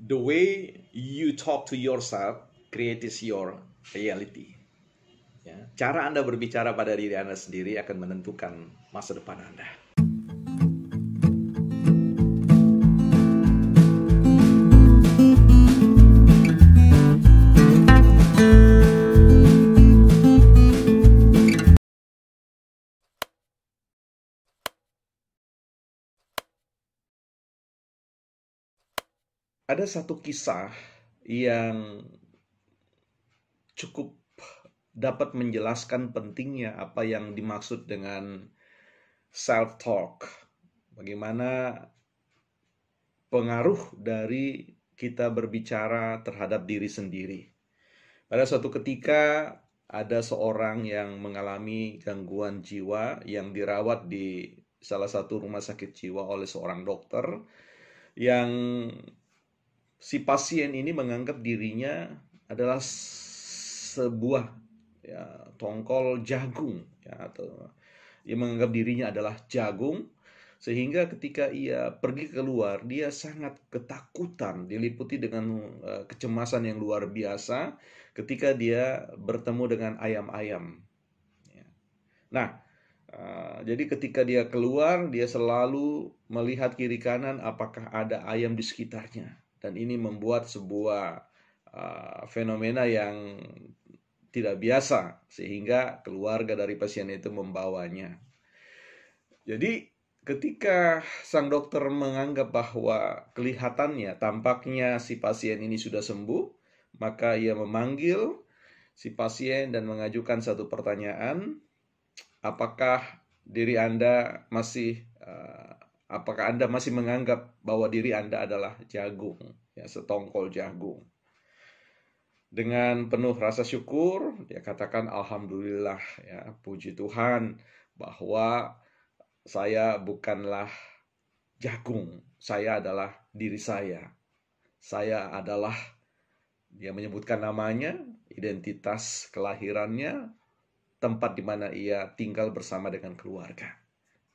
The way you talk to yourself creates your reality. Ya, cara Anda berbicara pada diri Anda sendiri akan menentukan masa depan Anda. Ada satu kisah yang cukup dapat menjelaskan pentingnya apa yang dimaksud dengan self-talk. Bagaimana pengaruh dari kita berbicara terhadap diri sendiri. Pada suatu ketika ada seorang yang mengalami gangguan jiwa yang dirawat di salah satu rumah sakit jiwa oleh seorang dokter yang si pasien ini menganggap dirinya adalah sebuah tongkol jagung, atau ia menganggap dirinya adalah jagung, sehingga ketika ia pergi keluar dia sangat ketakutan, diliputi dengan kecemasan yang luar biasa ketika dia bertemu dengan ayam-ayam. Nah, jadi ketika dia keluar, dia selalu melihat kiri kanan apakah ada ayam di sekitarnya. Dan ini membuat sebuah fenomena yang tidak biasa, sehingga keluarga dari pasien itu membawanya. Jadi ketika sang dokter menganggap bahwa kelihatannya, tampaknya si pasien ini sudah sembuh, maka ia memanggil si pasien dan mengajukan satu pertanyaan. Apakah Anda masih menganggap bahwa diri Anda adalah jagung, setongkol jagung? Dengan penuh rasa syukur, dia katakan, alhamdulillah, puji Tuhan bahwa saya bukanlah jagung, saya adalah diri saya. Saya adalah, dia menyebutkan namanya, identitas kelahirannya, tempat di mana ia tinggal bersama dengan keluarga.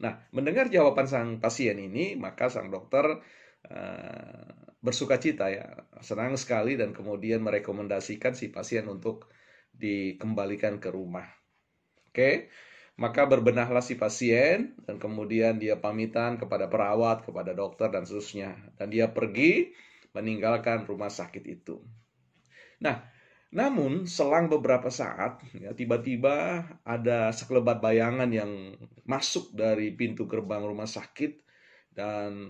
Nah, mendengar jawaban sang pasien ini, maka sang dokter bersukacita, senang sekali, dan kemudian merekomendasikan si pasien untuk dikembalikan ke rumah. Oke, maka berbenahlah si pasien, dan kemudian dia pamitan kepada perawat, kepada dokter, dan seterusnya. Dan dia pergi meninggalkan rumah sakit itu. Nah, namun selang beberapa saat, tiba-tiba ada sekelebat bayangan yang masuk dari pintu gerbang rumah sakit, dan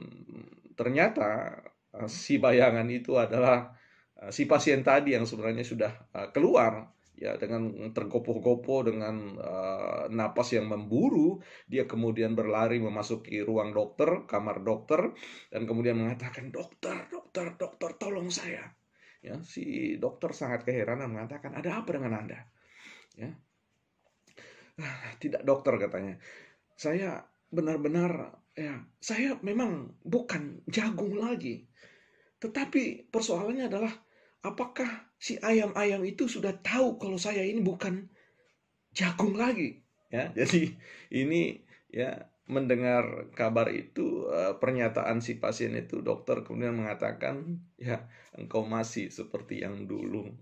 ternyata si bayangan itu adalah si pasien tadi yang sebenarnya sudah keluar, dengan tergopoh-gopoh, dengan napas yang memburu. Dia kemudian berlari memasuki ruang dokter, kamar dokter, dan kemudian mengatakan, dokter, tolong saya. Si dokter sangat keheranan, mengatakan, ada apa dengan Anda? Tidak dokter, katanya, saya benar-benar, saya memang bukan jagung lagi. Tetapi persoalannya adalah, apakah si ayam-ayam itu sudah tahu kalau saya ini bukan jagung lagi? Jadi ini mendengar kabar itu, pernyataan si pasien itu, dokter kemudian mengatakan, engkau masih seperti yang dulu,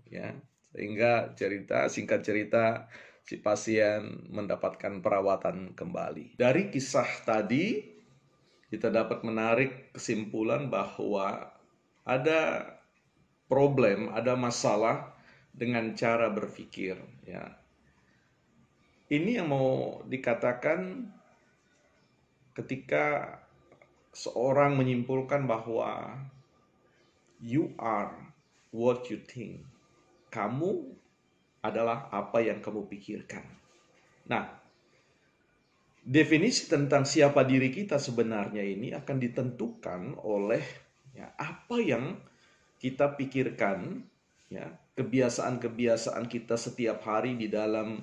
sehingga singkat cerita si pasien mendapatkan perawatan kembali. Dari kisah tadi kita dapat menarik kesimpulan bahwa ada problem, ada masalah dengan cara berpikir. Ini yang mau dikatakan ketika seorang menyimpulkan bahwa you are what you think. Kamu adalah apa yang kamu pikirkan. Nah, definisi tentang siapa diri kita sebenarnya ini akan ditentukan oleh apa yang kita pikirkan, kebiasaan-kebiasaan kita setiap hari di dalam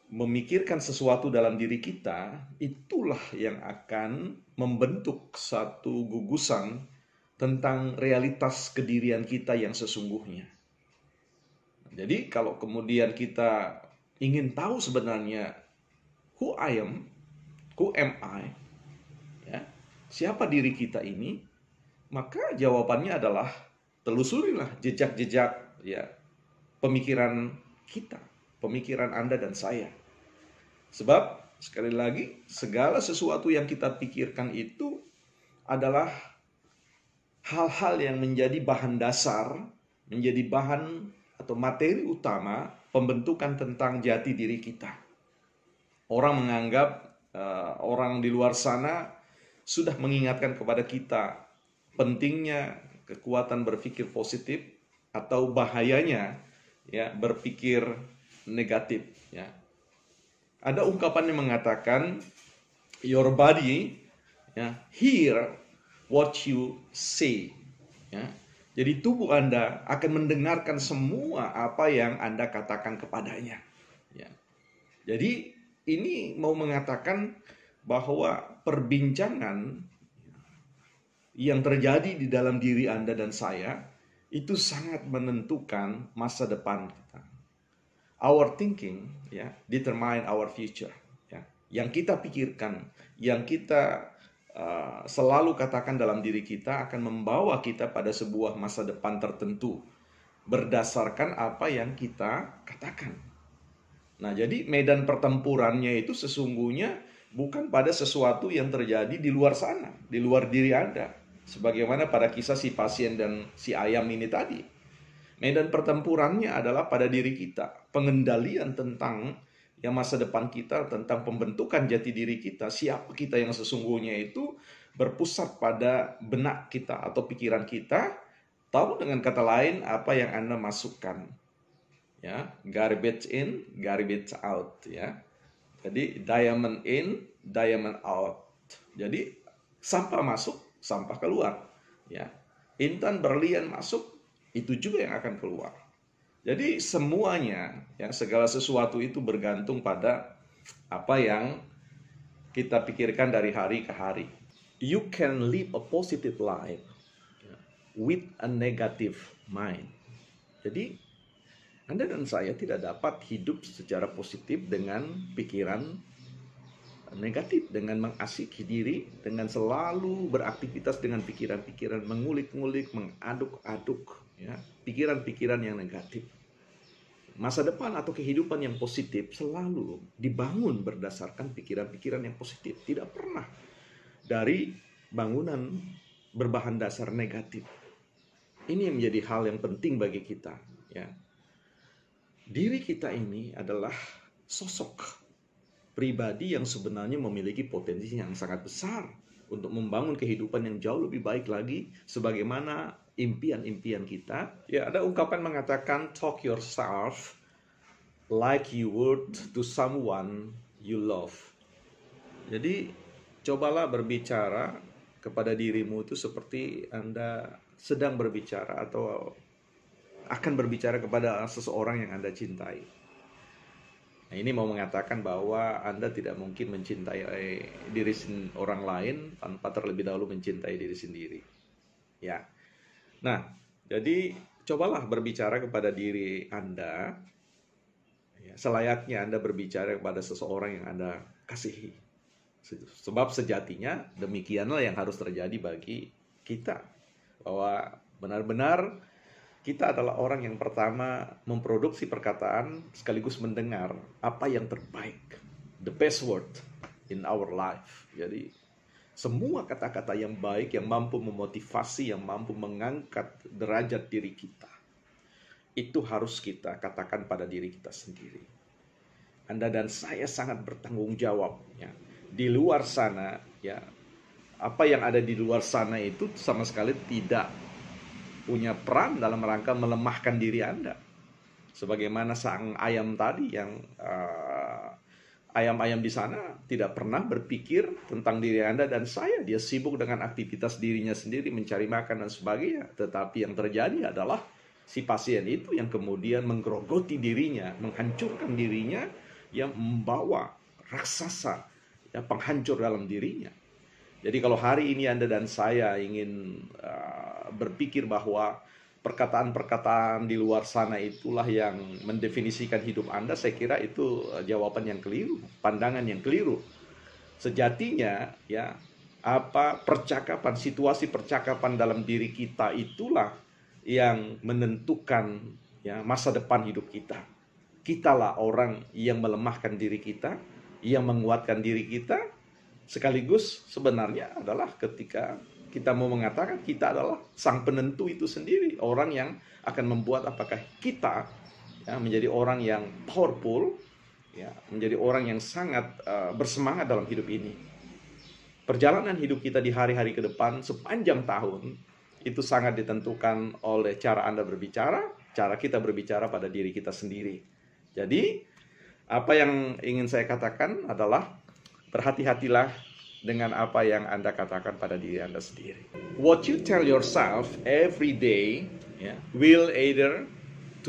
memikirkan sesuatu dalam diri kita. Itulah yang akan membentuk satu gugusan tentang realitas kedirian kita yang sesungguhnya. Jadi kalau kemudian kita ingin tahu sebenarnya who am I, siapa diri kita ini, Maka jawabannya adalah telusurilah jejak-jejak ya pemikiran kita, pemikiran Anda dan saya. Sebab sekali lagi segala sesuatu yang kita pikirkan itu adalah hal-hal yang menjadi bahan dasar, menjadi bahan atau materi utama pembentukan tentang jati diri kita. Orang menganggap orang di luar sana sudah mengingatkan kepada kita pentingnya kekuatan berpikir positif atau bahayanya ya berpikir negatif ya. Ada ungkapan yang mengatakan your body ya hear what you say ya. Jadi tubuh Anda akan mendengarkan semua apa yang Anda katakan kepadanya ya. Jadi ini mau mengatakan bahwa perbincangan yang terjadi di dalam diri Anda dan saya itu sangat menentukan masa depan kita. Our thinking ya determine our future ya. Yang kita pikirkan, yang kita selalu katakan dalam diri kita akan membawa kita pada sebuah masa depan tertentu berdasarkan apa yang kita katakan. Nah, jadi medan pertempurannya itu sesungguhnya bukan pada sesuatu yang terjadi di luar sana, di luar diri Anda. Sebagaimana pada kisah si pasien dan si ayam ini tadi. Medan pertempurannya adalah pada diri kita. Pengendalian tentang yang masa depan kita, tentang pembentukan jati diri kita, siapa kita yang sesungguhnya itu berpusat pada benak kita atau pikiran kita, atau dengan kata lain apa yang Anda masukkan. Ya, garbage in, garbage out ya. Jadi diamond in, diamond out. Jadi sampah masuk, sampah keluar ya. Intan berlian masuk, itu juga yang akan keluar. Jadi semuanya ya segala sesuatu itu bergantung pada apa yang kita pikirkan dari hari ke hari. You can live a positive life with a negative mind. Jadi Anda dan saya tidak dapat hidup secara positif dengan pikiran negatif, dengan mengasiki diri, dengan selalu beraktivitas dengan pikiran-pikiran mengulik-ngulik, mengaduk-aduk ya, pikiran-pikiran yang negatif. Masa depan atau kehidupan yang positif selalu dibangun berdasarkan pikiran-pikiran yang positif, tidak pernah dari bangunan berbahan dasar negatif. Ini yang menjadi hal yang penting bagi kita ya. Diri kita ini adalah sosok pribadi yang sebenarnya memiliki potensi yang sangat besar untuk membangun kehidupan yang jauh lebih baik lagi sebagaimana impian-impian kita. Ya, ada ungkapan mengatakan talk yourself like you would to someone you love. Jadi, cobalah berbicara kepada dirimu itu seperti Anda sedang berbicara atau akan berbicara kepada seseorang yang Anda cintai. Nah, ini mau mengatakan bahwa Anda tidak mungkin mencintai diri orang lain tanpa terlebih dahulu mencintai diri sendiri. Ya. Nah, jadi cobalah berbicara kepada diri Anda ya, selayaknya Anda berbicara kepada seseorang yang Anda kasihi. Sebab sejatinya demikianlah yang harus terjadi bagi kita. Bahwa benar-benar kita adalah orang yang pertama memproduksi perkataan sekaligus mendengar apa yang terbaik. The best word in our life. Jadi semua kata-kata yang baik, yang mampu memotivasi, yang mampu mengangkat derajat diri kita, itu harus kita katakan pada diri kita sendiri. Anda dan saya sangat bertanggung jawab ya. Di luar sana ya, apa yang ada di luar sana itu sama sekali tidak punya peran dalam rangka melemahkan diri Anda. Sebagaimana sang ayam tadi yang ayam-ayam di sana tidak pernah berpikir tentang diri Anda dan saya. Dia sibuk dengan aktivitas dirinya sendiri, mencari makan dan sebagainya. Tetapi yang terjadi adalah si pasien itu yang kemudian menggerogoti dirinya, menghancurkan dirinya, yang membawa raksasa ya, penghancur dalam dirinya. Jadi kalau hari ini Anda dan saya ingin berpikir bahwa perkataan-perkataan di luar sana itulah yang mendefinisikan hidup Anda, saya kira itu jawaban yang keliru, pandangan yang keliru. Sejatinya ya percakapan, situasi percakapan dalam diri kita itulah yang menentukan ya masa depan hidup kita. Kitalah orang yang melemahkan diri kita, yang menguatkan diri kita, sekaligus sebenarnya adalah ketika kita mau mengatakan kita adalah sang penentu itu sendiri, orang yang akan membuat apakah kita ya, menjadi orang yang powerful, ya, menjadi orang yang sangat bersemangat dalam hidup ini. Perjalanan hidup kita di hari-hari ke depan sepanjang tahun itu sangat ditentukan oleh cara Anda berbicara, cara kita berbicara pada diri kita sendiri. Jadi, apa yang ingin saya katakan adalah berhati-hatilah dengan apa yang Anda katakan pada diri Anda sendiri. What you tell yourself every day will either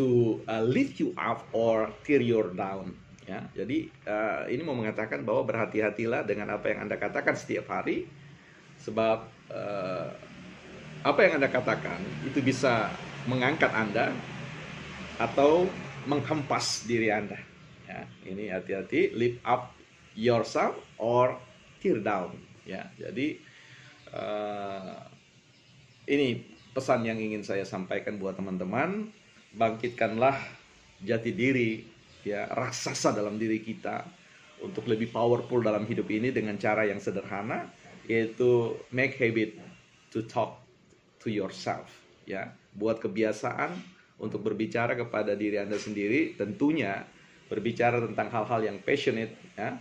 to lift you up or tear you down. Ya, jadi ini mau mengatakan bahwa berhati-hatilah dengan apa yang Anda katakan setiap hari, sebab apa yang Anda katakan itu bisa mengangkat Anda atau menghempas diri Anda. Ya, ini hati-hati, lift up yourself or tear down. Ya, jadi ini pesan yang ingin saya sampaikan buat teman-teman. Bangkitkanlah jati diri, ya, raksasa dalam diri kita untuk lebih powerful dalam hidup ini dengan cara yang sederhana, yaitu make habit to talk to yourself, ya. Buat kebiasaan untuk berbicara kepada diri Anda sendiri, tentunya berbicara tentang hal-hal yang passionate, ya,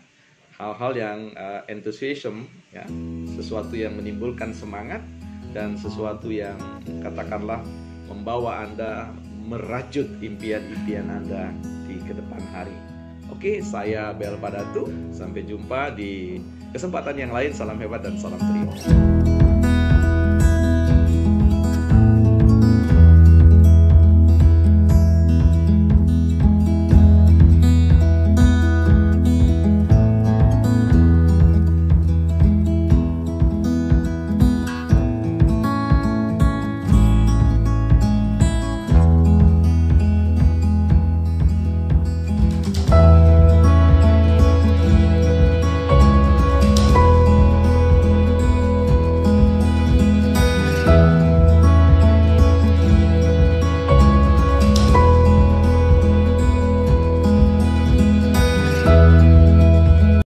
hal-hal yang enthusiasm, ya, sesuatu yang menimbulkan semangat dan sesuatu yang katakanlah membawa Anda merajut impian-impian Anda di ke depan hari. Oke, saya Bel Padatu. Sampai jumpa di kesempatan yang lain. Salam hebat dan salam terima.